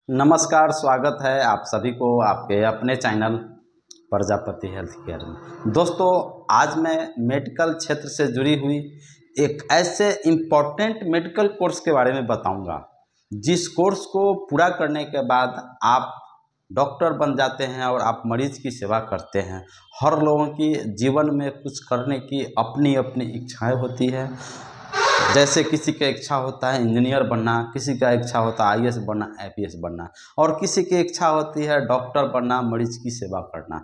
नमस्कार, स्वागत है आप सभी को आपके अपने चैनल प्रजापति हेल्थ केयर में। दोस्तों, आज मैं मेडिकल क्षेत्र से जुड़ी हुई एक ऐसे इम्पोर्टेंट मेडिकल कोर्स के बारे में बताऊंगा, जिस कोर्स को पूरा करने के बाद आप डॉक्टर बन जाते हैं और आप मरीज की सेवा करते हैं। हर लोगों की जीवन में कुछ करने की अपनी अपनी इच्छाएं होती है। जैसे किसी का इच्छा होता है इंजीनियर बनना, किसी का इच्छा होता है आईएएस बनना, आईपीएस बनना, और किसी की इच्छा होती है डॉक्टर बनना, मरीज की सेवा करना।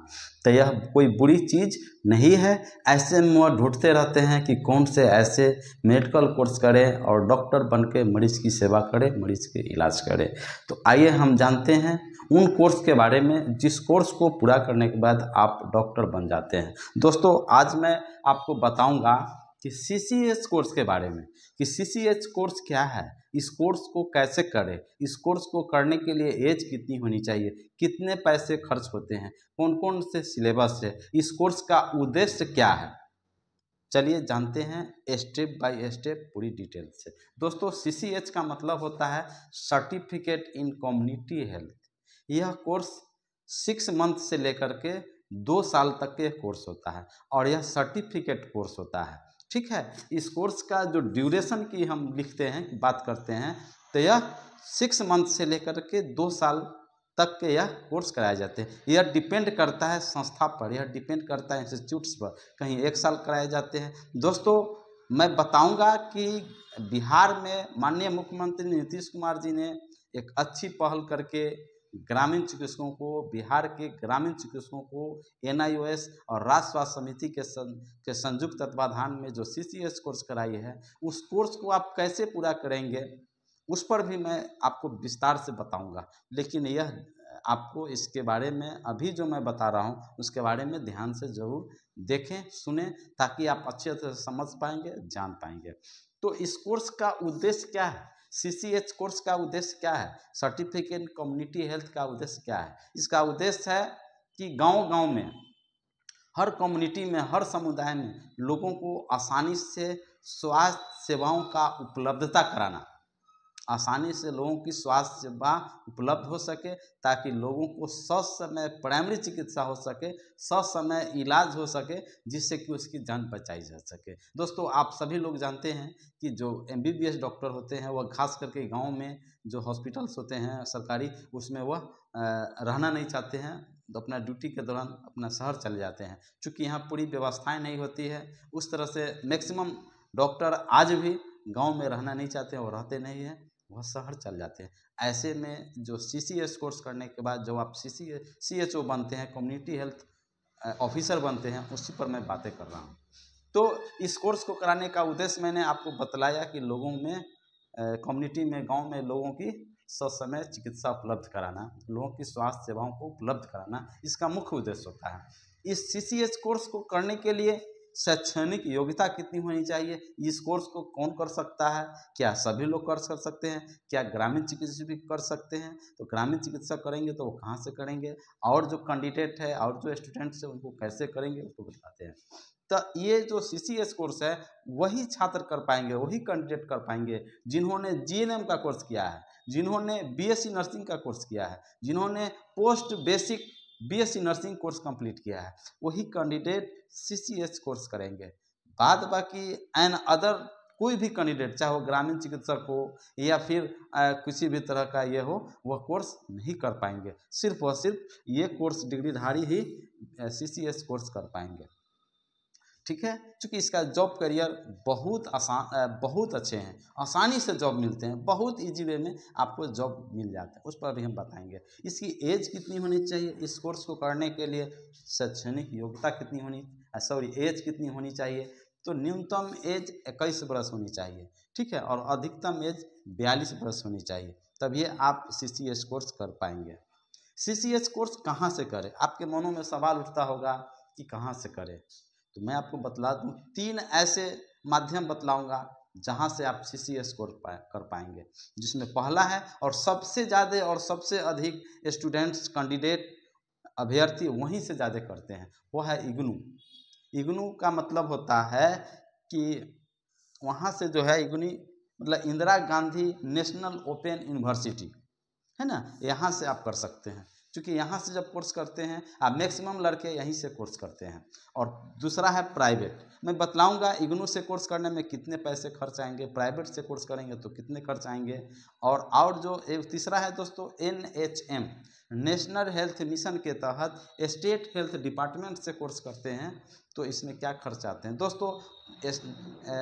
तो यह कोई बुरी चीज़ नहीं है। ऐसे में वह ढूंढते रहते हैं कि कौन से ऐसे मेडिकल कोर्स करें और डॉक्टर बन के मरीज की सेवा करें, मरीज के इलाज करें। तो आइए हम जानते हैं उन कोर्स के बारे में जिस कोर्स को पूरा करने के बाद आप डॉक्टर बन जाते हैं। दोस्तों, आज मैं आपको बताऊंगा कि सीसीएच कोर्स के बारे में, कि सीसीएच कोर्स क्या है, इस कोर्स को कैसे करें, इस कोर्स को करने के लिए एज कितनी होनी चाहिए, कितने पैसे खर्च होते हैं, कौन कौन से सिलेबस है, इस कोर्स का उद्देश्य क्या है। चलिए जानते हैं स्टेप बाय स्टेप पूरी डिटेल से। दोस्तों, सीसीएच का मतलब होता है सर्टिफिकेट इन कम्युनिटी हेल्थ। यह कोर्स 6 मंथ से लेकर के 2 साल तक के कोर्स होता है और यह सर्टिफिकेट कोर्स होता है। ठीक है, इस कोर्स का जो ड्यूरेशन की हम लिखते हैं, बात करते हैं, तो यह 6 मंथ से लेकर के 2 साल तक के यह कोर्स कराए जाते हैं। यह डिपेंड करता है संस्था पर, यह डिपेंड करता है इंस्टीट्यूट्स पर। कहीं 1 साल कराए जाते हैं। दोस्तों, मैं बताऊंगा कि बिहार में माननीय मुख्यमंत्री नीतीश कुमार जी ने एक अच्छी पहल करके ग्रामीण चिकित्सकों को, बिहार के ग्रामीण चिकित्सकों को एनआईओएस और राज्य स्वास्थ्य समिति के संयुक्त तत्वाधान में जो सीसीएस कोर्स कराई है, उस कोर्स को आप कैसे पूरा करेंगे उस पर भी मैं आपको विस्तार से बताऊंगा। लेकिन यह आपको इसके बारे में अभी जो मैं बता रहा हूँ उसके बारे में ध्यान से ज़रूर देखें, सुने, ताकि आप अच्छे तरह से समझ पाएंगे, जान पाएंगे। तो इस कोर्स का उद्देश्य क्या है, सीसीएच कोर्स का उद्देश्य क्या है, सर्टिफिकेट कम्युनिटी हेल्थ का उद्देश्य क्या है। इसका उद्देश्य है कि गांव-गांव में, हर कम्युनिटी में, हर समुदाय में लोगों को आसानी से स्वास्थ्य सेवाओं का उपलब्धता कराना, आसानी से लोगों की स्वास्थ्य सेवा उपलब्ध हो सके, ताकि लोगों को ससमय प्राइमरी चिकित्सा हो सके, ससमय इलाज हो सके, जिससे कि उसकी जान बचाई जा सके। दोस्तों, आप सभी लोग जानते हैं कि जो एमबीबीएस डॉक्टर होते हैं वह खास करके गांव में जो हॉस्पिटल्स होते हैं सरकारी, उसमें वह रहना नहीं चाहते हैं, तो अपना ड्यूटी के दौरान अपना शहर चले जाते हैं। चूँकि यहाँ पूरी व्यवस्थाएं नहीं होती है, उस तरह से मैक्सिमम डॉक्टर आज भी गांव में रहना नहीं चाहते हैं और रहते नहीं हैं, वह शहर चल जाते हैं। ऐसे में जो सीसीएस कोर्स करने के बाद जब आप सीएचओ बनते हैं, कम्युनिटी हेल्थ ऑफिसर बनते हैं, उसी पर मैं बातें कर रहा हूँ। तो इस कोर्स को कराने का उद्देश्य मैंने आपको बतलाया कि लोगों में, कम्युनिटी में, गांव में लोगों की ससमय चिकित्सा उपलब्ध कराना, लोगों की स्वास्थ्य सेवाओं को उपलब्ध कराना, इसका मुख्य उद्देश्य होता है। इस सीसीएच कोर्स को करने के लिए शैक्षणिक योग्यता कितनी होनी चाहिए, इस कोर्स को कौन कर सकता है, क्या सभी लोग कर सकते हैं, क्या ग्रामीण चिकित्सक भी कर सकते हैं, तो ग्रामीण चिकित्सक करेंगे तो वो कहाँ से करेंगे, और जो कैंडिडेट है और जो स्टूडेंट्स है उनको कैसे करेंगे, उसको बताते हैं। तो ये जो सीसीएस कोर्स है वही छात्र कर पाएंगे, वही कैंडिडेट कर पाएंगे जिन्होंने जीएनएम का कोर्स किया है, जिन्होंने बीएससी नर्सिंग का कोर्स किया है, जिन्होंने post basic BSc nursing course complete किया है, वही कैंडिडेट सीसीएच कोर्स करेंगे। बाद बाकी एन अदर कोई भी कैंडिडेट, चाहे वो ग्रामीण चिकित्सक हो या फिर किसी भी तरह का ये हो, वह कोर्स नहीं कर पाएंगे। सिर्फ और सिर्फ ये कोर्स डिग्रीधारी ही सीसीएच कोर्स कर पाएंगे। ठीक है, क्योंकि इसका जॉब करियर बहुत आसान, बहुत अच्छे हैं, आसानी से जॉब मिलते हैं, बहुत इजी वे में आपको जॉब मिल जाता है, उस पर भी हम बताएंगे। इसकी एज कितनी होनी चाहिए, इस कोर्स को करने के लिए शैक्षणिक योग्यता कितनी होनी, एज कितनी होनी चाहिए, तो न्यूनतम एज 21 वर्ष होनी चाहिए। ठीक है, और अधिकतम एज 42 वर्ष होनी चाहिए, तभी आप सीसीएस कोर्स कर पाएंगे। सीसीएस कोर्स कहाँ से करें, आपके मनों में सवाल उठता होगा कि कहाँ से करें। तो मैं आपको बतला दूं, 3 ऐसे माध्यम बतलाऊंगा जहां से आप सीसीएस कोर्स कर पाएंगे, जिसमें पहला है और सबसे ज़्यादा और सबसे अधिक स्टूडेंट्स, कैंडिडेट, अभ्यर्थी वहीं से ज़्यादा करते हैं, वो है इग्नू। इग्नू का मतलब होता है कि वहाँ से जो है, इग्नू मतलब Indira Gandhi national open university, है ना, यहाँ से आप कर सकते हैं, क्योंकि यहाँ से जब कोर्स करते हैं आप, मैक्सिमम लड़के यहीं से कोर्स करते हैं। और दूसरा है प्राइवेट, मैं बतलाऊंगा इग्नू से कोर्स करने में कितने पैसे खर्च आएंगे, प्राइवेट से कोर्स करेंगे तो कितने खर्च आएंगे। और जो एक तीसरा है दोस्तों, NHM, नेशनल हेल्थ मिशन के तहत स्टेट हेल्थ डिपार्टमेंट से कोर्स करते हैं तो इसमें क्या खर्च आते हैं दोस्तों।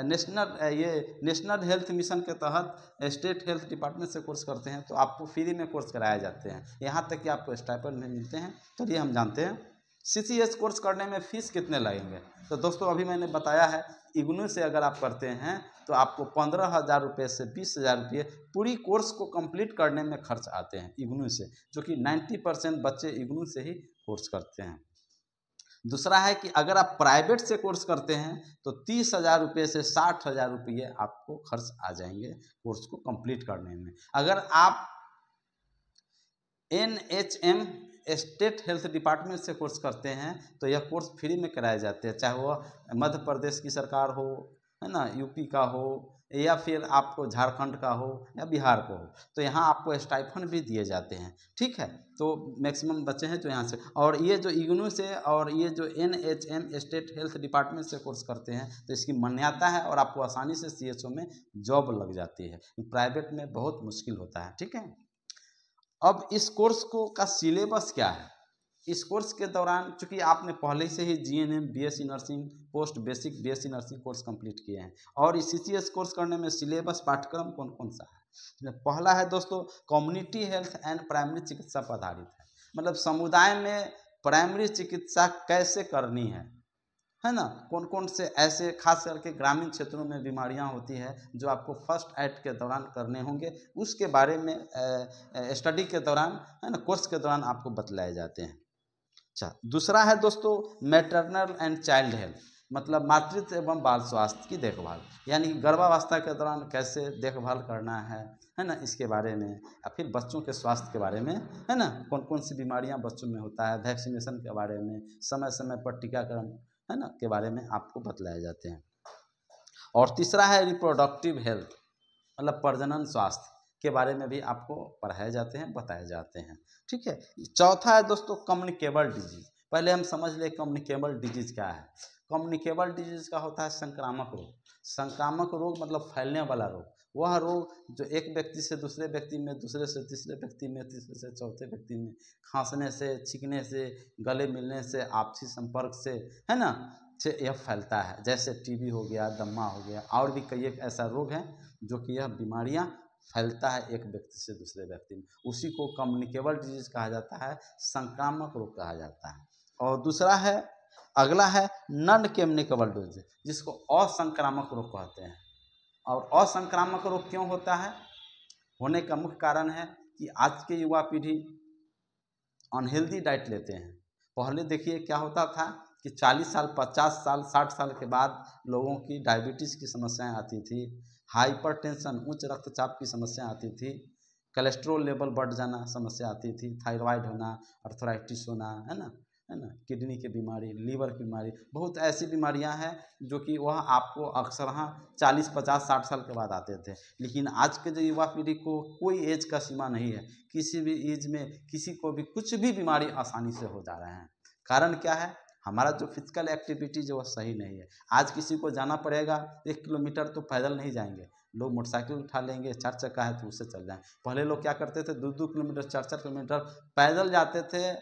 नेशनल हेल्थ मिशन के तहत स्टेट हेल्थ डिपार्टमेंट से कोर्स करते हैं तो आपको फ्री में कोर्स कराए जाते हैं, यहाँ तक कि आपको स्टाइपेंड में मिलते हैं। चलिए हम जानते हैं CCS कोर्स करने में फ़ीस कितने लगेंगे। तो दोस्तों अभी मैंने बताया है, इग्नू से अगर आप करते हैं तो आपको 15,000 रुपये से 20,000 रुपये पूरी कोर्स को कंप्लीट करने में खर्च आते हैं इग्नू से, जो कि 90% बच्चे इग्नू से ही कोर्स करते हैं। दूसरा है कि अगर आप प्राइवेट से कोर्स करते हैं तो 30,000 रुपये से 60,000 रुपये आपको खर्च आ जाएंगे कोर्स को कंप्लीट करने में। अगर आप NHM स्टेट हेल्थ डिपार्टमेंट से कोर्स करते हैं तो यह कोर्स फ्री में कराए जाते हैं, चाहे वह मध्य प्रदेश की सरकार हो, है ना, यूपी का हो, या फिर आपको झारखंड का हो या बिहार को हो, तो यहाँ आपको स्टाइफन भी दिए जाते हैं। ठीक है, तो मैक्सिमम बच्चे हैं जो यहाँ से, और ये जो इग्नू से और ये जो NHM स्टेट हेल्थ डिपार्टमेंट से कोर्स करते हैं तो इसकी मान्यता है और आपको आसानी से CHO में जॉब लग जाती है, प्राइवेट में बहुत मुश्किल होता है। ठीक है, अब इस कोर्स को का सिलेबस क्या है। इस कोर्स के दौरान चूंकि आपने पहले से ही GNM BSc nursing post basic BSc nursing course complete किए हैं, और इस CCS कोर्स करने में सिलेबस पाठ्यक्रम कौन कौन सा है। पहला है दोस्तों कम्युनिटी हेल्थ एंड प्राइमरी चिकित्सा पर आधारित है, मतलब समुदाय में प्राइमरी चिकित्सा कैसे करनी है ना, कौन कौन से ऐसे खास करके ग्रामीण क्षेत्रों में बीमारियां होती है जो आपको फर्स्ट एड के दौरान करने होंगे, उसके बारे में स्टडी के दौरान, है ना, कोर्स के दौरान आपको बतलाए जाते हैं। अच्छा, दूसरा है दोस्तों मैटरनल एंड चाइल्ड हेल्थ, मतलब मातृत्व एवं बाल स्वास्थ्य की देखभाल, यानी गर्भावस्था के दौरान कैसे देखभाल करना है ना, इसके बारे में, या फिर बच्चों के स्वास्थ्य के बारे में, है ना, कौन कौन सी बीमारियां बच्चों में होता है, वैक्सीनेशन के बारे में, समय समय पर टीकाकरण, है ना, के बारे में आपको बतलाए जाते हैं। और तीसरा है रिप्रोडक्टिव हेल्थ, मतलब प्रजनन स्वास्थ्य के बारे में भी आपको पढ़ाए जाते हैं, बताए जाते हैं। ठीक है, चौथा है दोस्तों कम्युनिकेबल डिजीज। पहले हम समझ ले कम्युनिकेबल डिजीज क्या है। कम्युनिकेबल डिजीज का होता है संक्रामक रोग। संक्रामक रोग मतलब फैलने वाला रोग, वह रोग जो एक व्यक्ति से दूसरे व्यक्ति में, दूसरे से तीसरे व्यक्ति में, तीसरे से चौथे व्यक्ति में, खांसने से, छींकने से, गले मिलने से, आपसी संपर्क से, है ना, से यह फैलता है। जैसे TB हो गया, दम्मा हो गया, और भी कई एक ऐसा रोग है जो कि यह बीमारियां फैलता है एक व्यक्ति से दूसरे व्यक्ति में, उसी को कम्युनिकेबल डिजीज कहा जाता है, संक्रामक रोग कहा जाता है। और दूसरा है, अगला है नॉन कम्युनिकेबल डिजीज, जिसको असंक्रामक रोग कहते हैं। और असंक्रामक रोग क्यों होता है, होने का मुख्य कारण है कि आज के युवा पीढ़ी अनहेल्दी डाइट लेते हैं। पहले देखिए क्या होता था कि 40 साल, 50 साल, 60 साल के बाद लोगों की डायबिटीज़ की समस्याएं आती थी, हाइपरटेंशन, उच्च रक्तचाप की समस्या आती थी, कोलेस्ट्रॉल लेवल बढ़ जाना समस्या आती थी, थायराइड होना, अर्थराइटिस होना, है ना, किडनी की बीमारी, लीवर की बीमारी, बहुत ऐसी बीमारियां हैं जो कि वह आपको अक्सर 40, 50, 60 साल के बाद आते थे। लेकिन आज के जो युवा पीढ़ी को कोई एज का सीमा नहीं है, किसी भी एज में किसी को भी कुछ भी बीमारी आसानी से हो जा रहे हैं। कारण क्या है, हमारा जो फिजिकल एक्टिविटी जो सही नहीं है। आज किसी को जाना पड़ेगा 1 किलोमीटर तो पैदल नहीं जाएंगे, लोग मोटरसाइकिल उठा लेंगे, 4 चक्का है तो उससे चल जाएं। पहले लोग क्या करते थे, 2-2 किलोमीटर, 4-4 किलोमीटर पैदल जाते थे,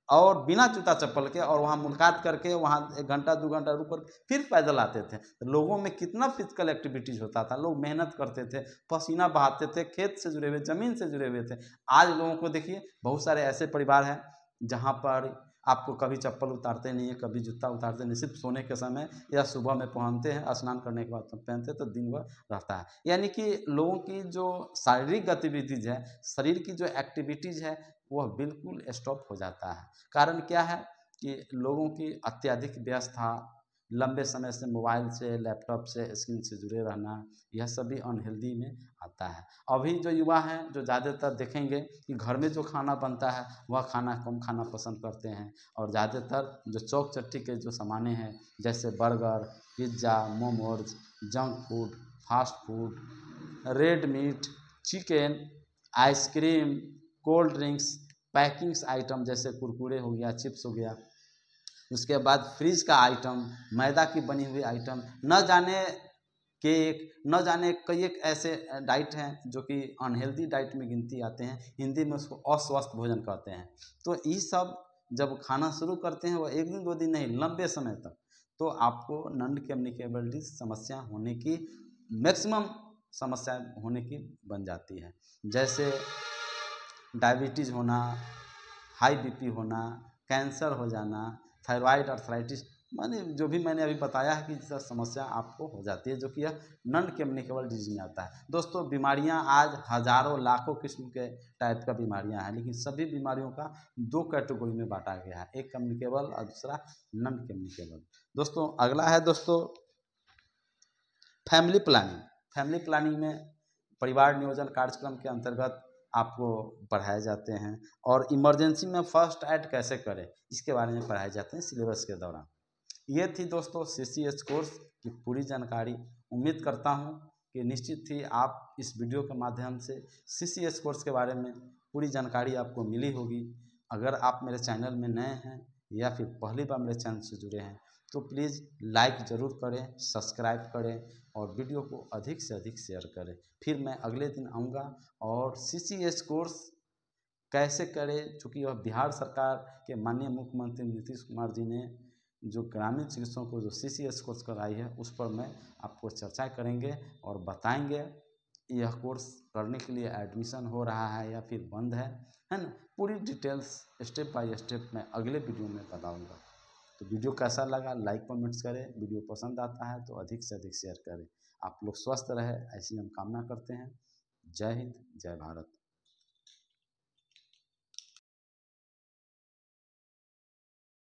और बिना जूता चप्पल के, और वहाँ मुलाकात करके वहाँ 1 घंटा 2 घंटा रुक कर फिर पैदल आते थे। तो लोगों में कितना फिजिकल एक्टिविटीज़ होता था, लोग मेहनत करते थे, पसीना बहाते थे, खेत से जुड़े हुए, ज़मीन से जुड़े हुए थे। आज लोगों को देखिए, बहुत सारे ऐसे परिवार हैं जहाँ पर आपको कभी चप्पल उतारते नहीं है, कभी जूता उतारते नहीं, सिर्फ सोने के समय या सुबह में पहनते हैं, स्नान करने के बाद पहनते, तो दिन भर रहता है। यानी कि लोगों की जो शारीरिक गतिविधिज है, शरीर की जो एक्टिविटीज़ है, वह बिल्कुल स्टॉप हो जाता है। कारण क्या है कि लोगों की अत्यधिक व्यस्तता, लंबे समय से मोबाइल से, लैपटॉप से, स्क्रीन से जुड़े रहना, यह सभी अनहेल्दी में आता है। अभी जो युवा हैं, जो ज़्यादातर देखेंगे कि घर में जो खाना बनता है वह खाना कम खाना पसंद करते हैं, और ज़्यादातर जो चौक चट्टी के जो सामानें हैं, जैसे burger, pizza, momos, junk food, fast food, red meat, chicken, ice cream, cold drinks, packings item जैसे कुरकुरे हो गया, चिप्स हो गया, उसके बाद फ्रिज का आइटम, मैदा की बनी हुई आइटम, न जाने केक, न जाने कई एक ऐसे डाइट हैं जो कि अनहेल्दी डाइट में गिनती आते हैं, हिंदी में उसको अस्वस्थ भोजन कहते हैं। तो ये सब जब खाना शुरू करते हैं वो एक दिन दो दिन नहीं, लंबे समय तक, तो आपको नॉन कम्युनिकेबल डिजीज समस्या होने की, मैक्सिमम समस्या होने की बन जाती है। जैसे डायबिटीज़ होना, हाई बीपी होना, कैंसर हो जाना, थायराइड, अर्थराइटिस, माने जो भी मैंने अभी बताया है कि सब समस्या आपको हो जाती है, जो कि यह नॉन कम्युनिकेबल डिजीज में आता है। दोस्तों बीमारियां आज हज़ारों लाखों किस्म के टाइप का बीमारियां हैं, लेकिन सभी बीमारियों का दो कैटेगरी में बांटा गया है, एक कम्युनिकेबल और दूसरा नॉन कम्युनिकेबल। दोस्तों अगला है दोस्तों फैमिली प्लानिंग। फैमिली प्लानिंग में परिवार नियोजन कार्यक्रम के अंतर्गत आपको पढ़ाए जाते हैं, और इमरजेंसी में फर्स्ट एड कैसे करें इसके बारे में पढ़ाए जाते हैं सिलेबस के दौरान। ये थी दोस्तों CCH कोर्स की पूरी जानकारी। उम्मीद करता हूँ कि निश्चित ही आप इस वीडियो के माध्यम से CCH कोर्स के बारे में पूरी जानकारी आपको मिली होगी। अगर आप मेरे चैनल में नए हैं या फिर पहली बार मेरे चैनल से जुड़े हैं तो प्लीज़ लाइक ज़रूर करें, सब्सक्राइब करें और वीडियो को अधिक से अधिक शेयर करें। फिर मैं अगले दिन आऊँगा और CCH कोर्स कैसे करें, चूँकि वह बिहार सरकार के माननीय मुख्यमंत्री नीतीश कुमार जी ने जो ग्रामीण चिकित्सकों को जो CCH कोर्स कराई है उस पर मैं आपको चर्चा करेंगे और बताएंगे यह कोर्स करने के लिए एडमिशन हो रहा है या फिर बंद है ना। पूरी डिटेल्स स्टेप बाय स्टेप मैं अगले वीडियो में बताऊंगा। तो वीडियो कैसा लगा लाइक कमेंट्स करें, वीडियो पसंद आता है तो अधिक से अधिक शेयर करें। आप लोग स्वस्थ रहे ऐसी हम कामना करते हैं। जय हिंद, जय भारत।